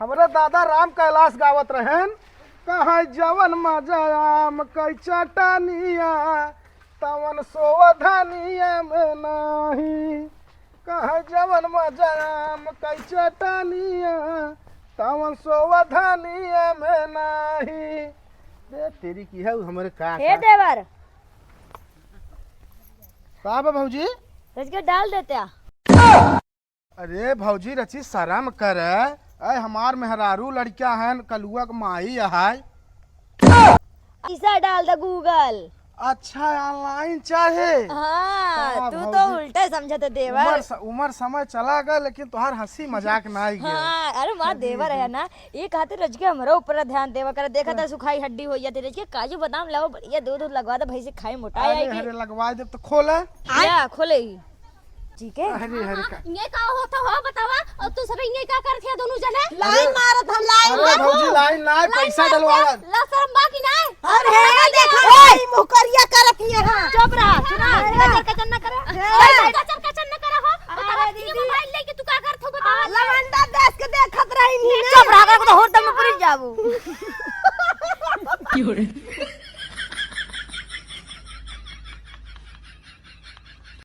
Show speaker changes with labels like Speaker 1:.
Speaker 1: हमारे दादा राम कैलाश गावत रहन, कहा जवन मजा आम कई चटनिया तवन सोवधानिया में नहीं। कहा जवन मजा आम कई चटनिया तवन सोवधानिया में नहीं। दे तेरी की है हमारे का
Speaker 2: हे देवर
Speaker 1: का बा भौजी?
Speaker 2: रच के डाल देते आ।
Speaker 1: अरे भौजी रची शर्म कर, अय हमार मेहरारू लड़किया है, कलुआ के माई है।
Speaker 2: ऐसा डाल दे गूगल।
Speaker 1: अच्छा ऑनलाइन चाहे।
Speaker 2: हाँ, तू तो
Speaker 1: भौजी।
Speaker 2: उल्टे समझते देवर।
Speaker 1: उमर समय चला गया लेकिन तुहार हंसी मजाक ना आई गया।
Speaker 2: हाँ, अरे माँ देवर है ना, ये कहते रच के हमारे ऊपर ध्यान देवा कर। देखा था सुखाई हड्डी हो जाती, रच के काजू बादाम लाओ बढ़िया दूध लगवा दे भाई से खाई मोटा आएगी।
Speaker 1: अरे लगवा दे तो खोले।
Speaker 2: क्या खोले ही ठीक है।
Speaker 1: अरे अरे
Speaker 3: ये का होता हो बतावा, और तू सब ये का करथे दोनों जने?
Speaker 2: लाइन मारत हम लाइन।
Speaker 1: अरे भौजी लाइन ना पैसा डलवा।
Speaker 3: ला शर्म बाकी ना।
Speaker 2: अरे देखा मुकरिया करत ही है।
Speaker 3: चुप रहा, सुना कचर कचर न करे, कचर कचर न करे हो। बतावा ये मोबाइल लेके तू का करथो बतावा।
Speaker 2: लवंडा देश के देखत रही नी। चुप रहा, को तो होटल में पूरी जाबू।